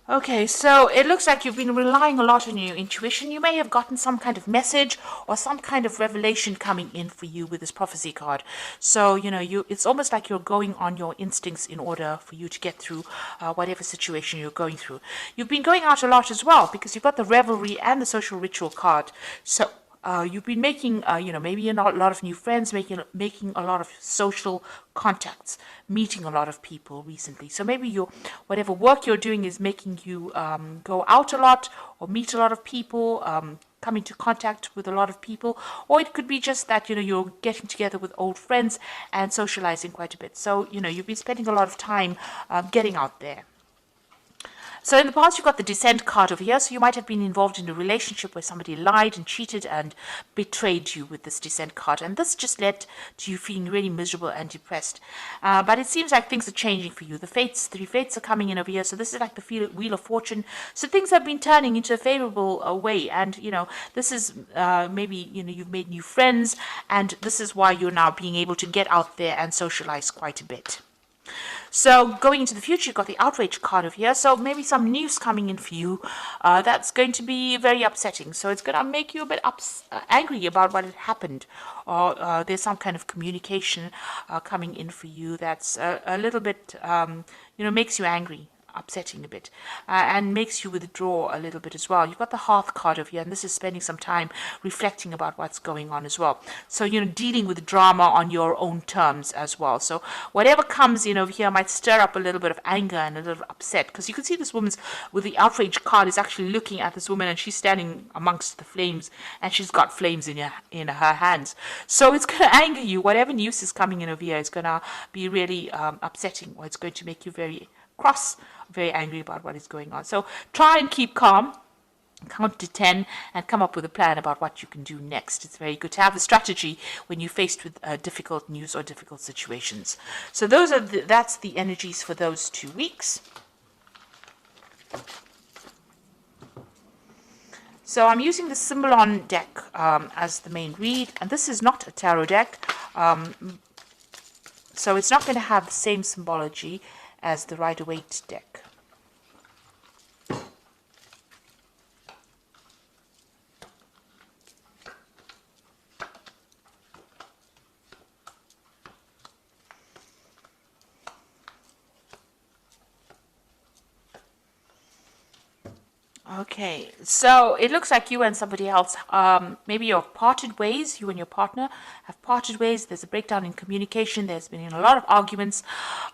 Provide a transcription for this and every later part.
Okay, so it looks like you've been relying a lot on your intuition. You may have gotten some kind of message or some kind of revelation coming in for you with this prophecy card. So, it's almost like you're going on your instincts in order for you to get through whatever situation you're going through. You've been going out a lot as well because you've got the revelry and the social ritual card. So, you've been making, maybe a lot of new friends, making a lot of social contacts, meeting a lot of people recently. So maybe whatever work you're doing is making you go out a lot or meet a lot of people, come into contact with a lot of people, or it could be just that you're getting together with old friends and socializing quite a bit. So you've been spending a lot of time getting out there. So in the past, you've got the Descent card over here. So you might have been involved in a relationship where somebody lied and cheated and betrayed you with this Descent card. And this just led to you feeling really miserable and depressed. But it seems like things are changing for you. The three fates are coming in over here. So this is like the Wheel of Fortune. So things have been turning into a favorable way. And, this is maybe, you've made new friends. And this is why you're now being able to get out there and socialize quite a bit. So going into the future, you've got the outrage card over here. So maybe some news coming in for you that's going to be very upsetting. So it's going to make you a bit angry about what had happened. Or there's some kind of communication coming in for you that's a little bit, makes you angry. Upsetting a bit and makes you withdraw a little bit as well. You've got the Hearth card over here, and this is spending some time reflecting about what's going on as well. So dealing with drama on your own terms as well. So whatever comes in over here might stir up a little bit of anger and a little upset, because you can see this woman's with the outrage card is actually looking at this woman, and she's standing amongst the flames, and she's got flames in her hands. So it's going to anger you. Whatever news is coming in over here is going to be really upsetting, or it's going to make you very cross, very angry about what is going on. So try and keep calm, count to 10, and come up with a plan about what you can do next. It's very good to have a strategy when you're faced with difficult news or difficult situations. So that's the energies for those 2 weeks. So I'm using the Symbolon deck as the main read, and this is not a tarot deck, so it's not going to have the same symbology as the Rider-Waite deck. Okay, so it looks like you and somebody else, maybe you've parted ways, you and your partner have parted ways. There's a breakdown in communication. There's been a lot of arguments,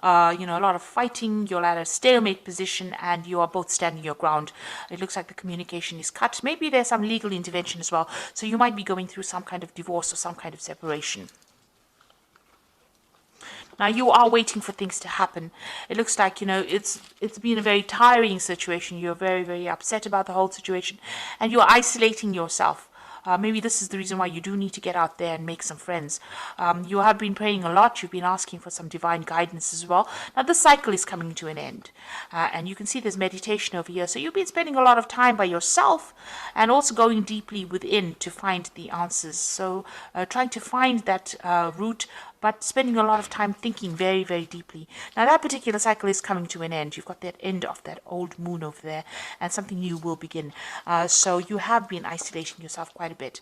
a lot of fighting. You're at a stalemate position and you are both standing your ground. It looks like the communication is cut. Maybe there's some legal intervention as well. So you might be going through some kind of divorce or some kind of separation. Now you are waiting for things to happen. It looks like, it's been a very tiring situation. You're very, very upset about the whole situation, and you're isolating yourself. Maybe this is the reason why you do need to get out there and make some friends. You have been praying a lot. You've been asking for some divine guidance as well. Now, this cycle is coming to an end. And you can see there's meditation over here. So you've been spending a lot of time by yourself and also going deeply within to find the answers. So trying to find that root, but spending a lot of time thinking very, very deeply. Now, that particular cycle is coming to an end. You've got that end of that old moon over there, and something new will begin. So you have been isolating yourself quite a bit.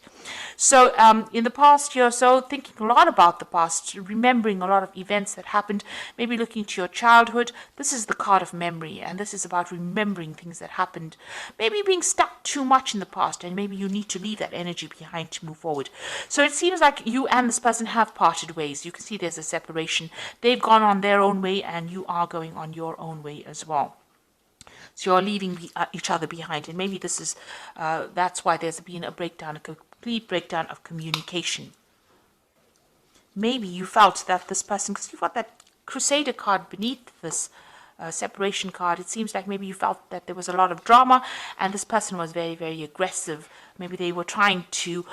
So in the past year or so, thinking a lot about the past, remembering a lot of events that happened, maybe looking to your childhood. This is the card of memory, and this is about remembering things that happened. Maybe being stuck too much in the past, and maybe you need to leave that energy behind to move forward. So it seems like you and this person have parted ways. You can see there's a separation. They've gone on their own way, and you are going on your own way as well. So you're leaving each other behind, and maybe this is that's why there's been a breakdown, a complete breakdown of communication. Maybe you felt that this person, because you've got that Crusader card beneath this separation card, it seems like maybe you felt that there was a lot of drama, and this person was very, very aggressive. Maybe they were trying to,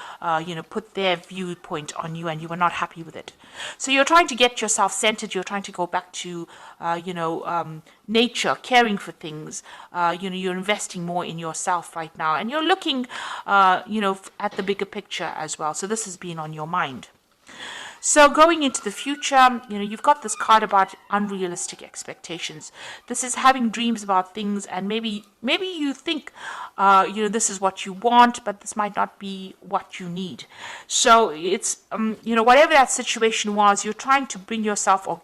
put their viewpoint on you, and you were not happy with it. So you're trying to get yourself centered. You're trying to go back to, nature, caring for things. You're investing more in yourself right now, and you're looking, at the bigger picture as well. So this has been on your mind. So going into the future, you've got this card about unrealistic expectations. This is having dreams about things, and maybe you think, this is what you want, but this might not be what you need. So it's, whatever that situation was, you're trying to bring yourself or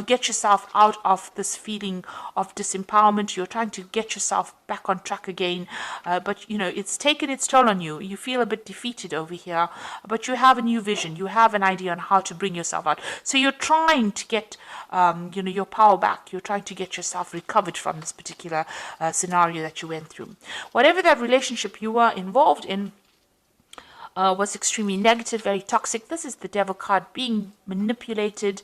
get yourself out of this feeling of disempowerment. You're trying to get yourself back on track again, but it's taken its toll on you. You feel a bit defeated over here, but you have a new vision. You have an idea on how to bring yourself out. So you're trying to get your power back. You're trying to get yourself recovered from this particular scenario that you went through. Whatever that relationship you were involved in was extremely negative, very toxic. This is the devil card, being manipulated,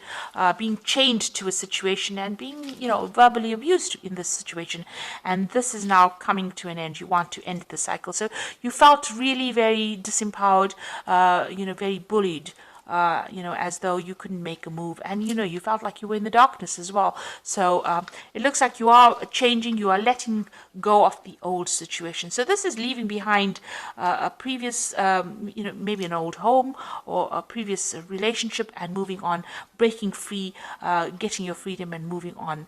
being chained to a situation, and being, verbally abused in this situation. And this is now coming to an end. You want to end the cycle. So you felt really very disempowered, very bullied. As though you couldn't make a move, and you felt like you were in the darkness as well. So it looks like you are changing, you are letting go of the old situation. So this is leaving behind a previous, maybe an old home or a previous relationship, and moving on, breaking free, getting your freedom, and moving on.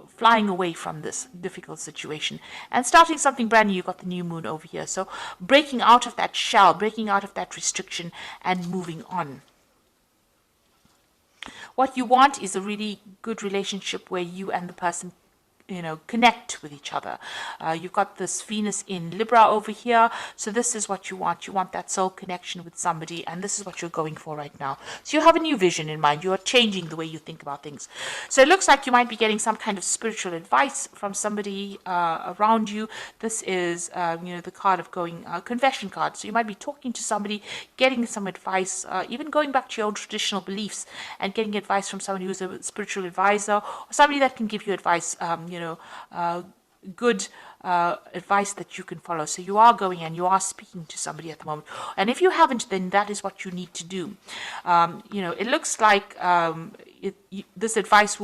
Flying away from this difficult situation and starting something brand new. You've got the new moon over here. So breaking out of that shell, breaking out of that restriction, and moving on. What you want is a really good relationship where you and the person connect with each other. You've got this Venus in Libra over here. So this is what you want. You want that soul connection with somebody, and this is what you're going for right now. So you have a new vision in mind. You are changing the way you think about things. So it looks like you might be getting some kind of spiritual advice from somebody around you. This is, the card of going, confession card. So you might be talking to somebody, getting some advice, even going back to your old traditional beliefs and getting advice from somebody who's a spiritual advisor, or somebody that can give you advice, good advice that you can follow. So you are going and you are speaking to somebody at the moment. And if you haven't, then that is what you need to do. It looks like this advice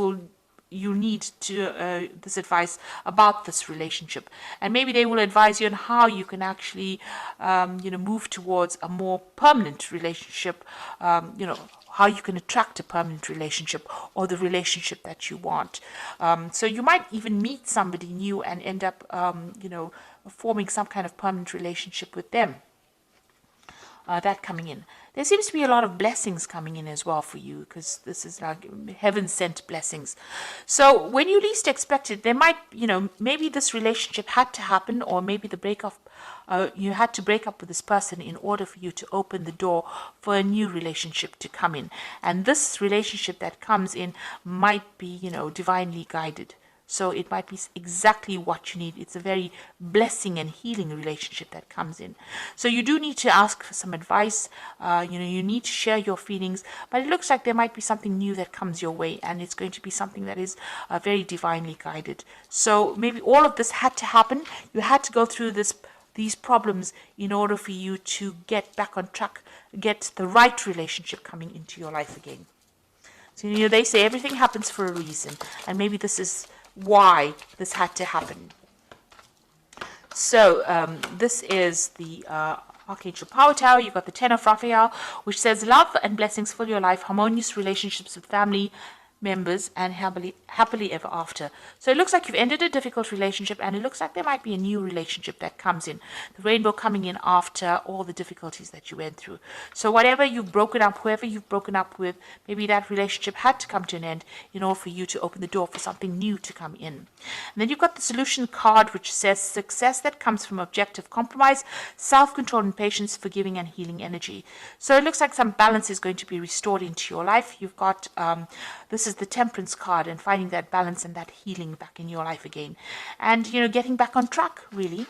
you need to this advice about this relationship, and maybe they will advise you on how you can actually move towards a more permanent relationship, how you can attract a permanent relationship or the relationship that you want. So you might even meet somebody new and end up forming some kind of permanent relationship with them. That coming in. There seems to be a lot of blessings coming in as well for you, because this is like heaven-sent blessings. So when you least expect it, there might, maybe this relationship had to happen, or maybe the breakup, you had to break up with this person in order for you to open the door for a new relationship to come in. And this relationship that comes in might be, divinely guided. So it might be exactly what you need. It's a very blessing and healing relationship that comes in. So you do need to ask for some advice. You need to share your feelings. But it looks like there might be something new that comes your way, and it's going to be something that is very divinely guided. So maybe all of this had to happen. You had to go through these problems in order for you to get back on track, get the right relationship coming into your life again. So they say everything happens for a reason, and maybe this is why this had to happen. So this is the Archangel Power Tower. You've got the Ten of Raphael, which says love and blessings fill your life, harmonious relationships with family members, and happily ever after. So it looks like you've ended a difficult relationship, and it looks like there might be a new relationship that comes in. The rainbow coming in after all the difficulties that you went through. So whatever you've broken up, whoever you've broken up with, maybe that relationship had to come to an end in order for you to open the door for something new to come in. And then you've got the solution card, which says success that comes from objective compromise, self-control and patience, forgiving and healing energy. So it looks like some balance is going to be restored into your life. You've got this is the Temperance card, and finding that balance and that healing back in your life again, and getting back on track, really.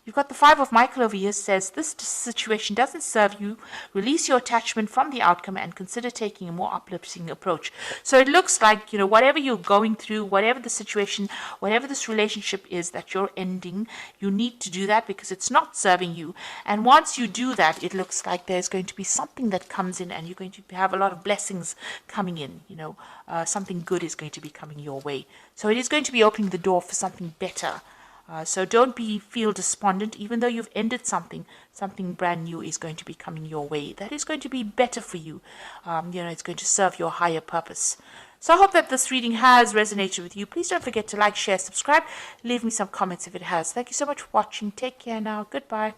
You've got the Five of Michael over here, says this situation doesn't serve you. Release your attachment from the outcome and consider taking a more uplifting approach. So it looks like, whatever you're going through, whatever the situation, whatever this relationship is that you're ending, you need to do that because it's not serving you. And once you do that, it looks like there's going to be something that comes in, and you're going to have a lot of blessings coming in. Something good is going to be coming your way. So it is going to be opening the door for something better So don't feel despondent, even though you've ended something. Something brand new is going to be coming your way. That is going to be better for you. It's going to serve your higher purpose. So I hope that this reading has resonated with you. Please don't forget to like, share, subscribe. Leave me some comments if it has. Thank you so much for watching. Take care now. Goodbye.